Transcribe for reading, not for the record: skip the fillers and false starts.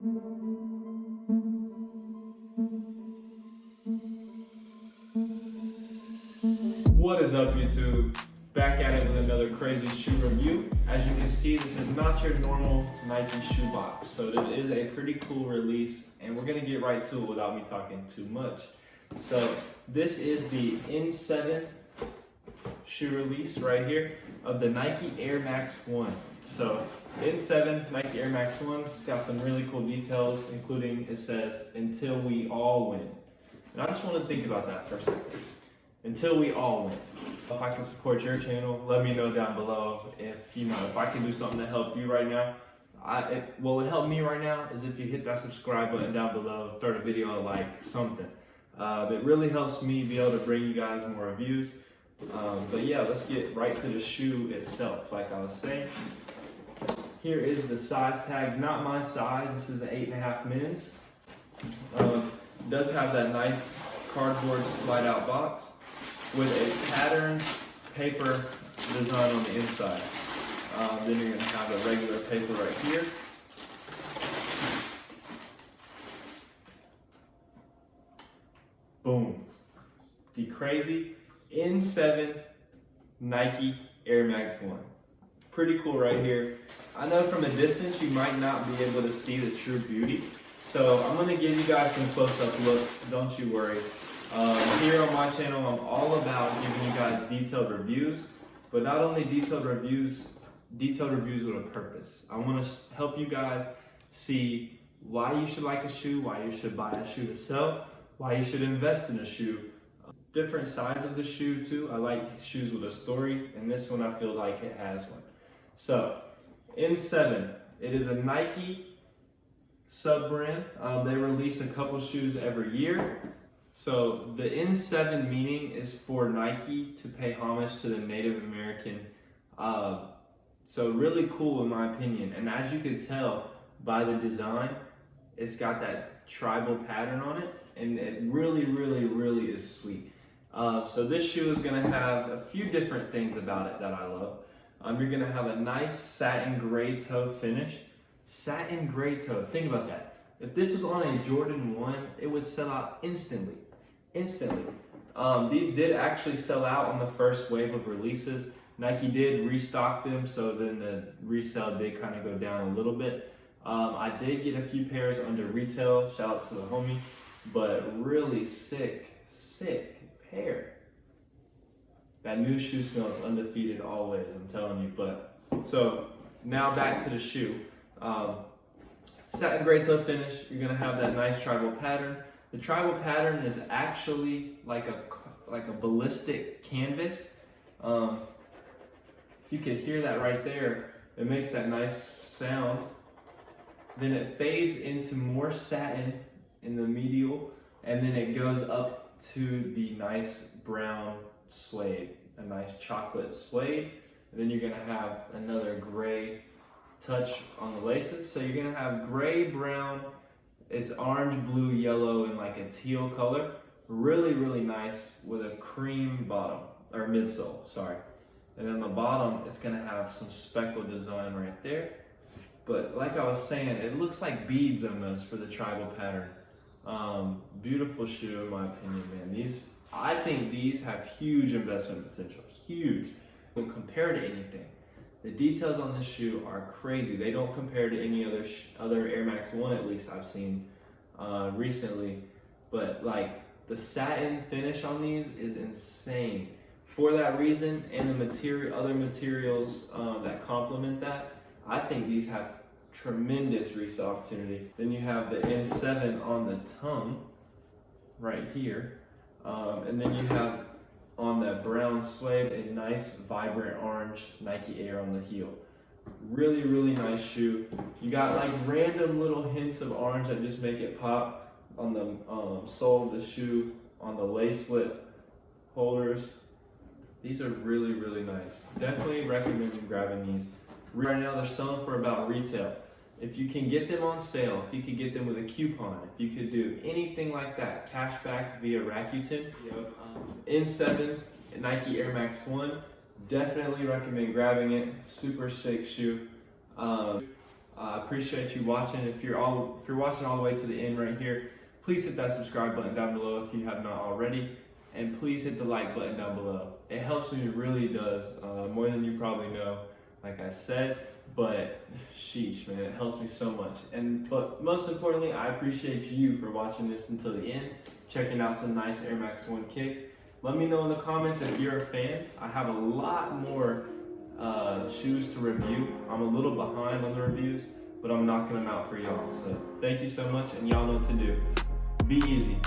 What is up, YouTube? Back at it with another crazy shoe review. As you can see, this is not your normal Nike shoe box, so it is a pretty cool release, and we're gonna get right to it without me talking too much. So this is the N7 shoe release right here of the Nike Air Max 1. So N7 Nike Air Max 1, it's got some really cool details, including it says, "Until we all win." And I just want to think about that for a second. Until we all win. If I can support your channel, let me know down below. If I can do something to help you right now. What would help me right now is if you hit that subscribe button down below, throw the video a like, something. It really helps me be able to bring you guys more reviews. But yeah, let's get right to the shoe itself. Like I was saying, here is the size tag. Not my size. This is an 8.5 men's. It does have that nice cardboard slide out box with a patterned paper design on the inside. Then you're going to have a regular paper right here. Boom. The crazy N7 Nike Air Max 1. Pretty cool right here. I know from a distance you might not be able to see the true beauty. So I'm going to give you guys some close-up looks, don't you worry. Here on my channel, I'm all about giving you guys detailed reviews, but not only detailed reviews with a purpose. I want to help you guys see why you should like a shoe, why you should buy a shoe to sell, why you should invest in a shoe. Different sides of the shoe too. I like shoes with a story, and this one I feel like it has one. So, N7, it is a Nike sub-brand. They release a couple shoes every year. So the N7 meaning is for Nike to pay homage to the Native American. So really cool in my opinion. And as you can tell by the design, it's got that tribal pattern on it, and it really, really, really is sweet. So this shoe is gonna have a few different things about it that I love. You're gonna have a nice satin gray toe finish. Satin gray toe, think about that. If this was on a Jordan 1, it would sell out instantly. These did actually sell out on the first wave of releases. Nike did restock them, so then the resale did kind of go down a little bit. I did get a few pairs under retail, shout out to the homie, but really sick pair. That new shoe smells undefeated always, I'm telling you. But so now back to the shoe. Satin gray toe finish. You're gonna have that nice tribal pattern. The tribal pattern is actually like a ballistic canvas. If you could hear that right there, it makes that nice sound. Then it fades into more satin in the medial, and then it goes up to the nice brown suede, a nice chocolate suede. And then you're gonna have another gray touch on the laces. So you're gonna have gray, brown, it's orange, blue, yellow, and like a teal color. Really, really nice with a cream bottom, or midsole, sorry. And then the bottom, it's gonna have some speckle design right there. But like I was saying, it looks like beads almost for the tribal pattern. Beautiful shoe in my opinion, man. I think these have huge investment potential, huge. When compared to anything, the details on this shoe are crazy. They don't compare to any other Air Max 1, at least I've seen recently. But like the satin finish on these is insane. For that reason, and the other materials that complement that, I think these have tremendous resale opportunity. Then you have the N7 on the tongue right here, and then you have on that brown suede a nice vibrant orange Nike Air on the heel. Really, really nice shoe. You got like random little hints of orange that just make it pop on the sole of the shoe, on the lacelet holders. These are really, really nice. Definitely recommend grabbing these. Right now they're selling for about retail. If you can get them on sale, if you could get them with a coupon, if you could do anything like that, cash back via Rakuten, N7 Nike Air Max 1, definitely recommend grabbing it. Super sick shoe. I appreciate you watching. If you're watching all the way to the end right here, please hit that subscribe button down below if you have not already. And please hit the like button down below. It helps me, it really does, more than you probably know, like I said, but sheesh, man, it helps me so much. But most importantly, I appreciate you for watching this until the end, checking out some nice Air Max 1 kicks. Let me know in the comments if you're a fan. I have a lot more shoes to review. I'm a little behind on the reviews, but I'm knocking them out for y'all. So thank you so much, and y'all know what to do. Be easy.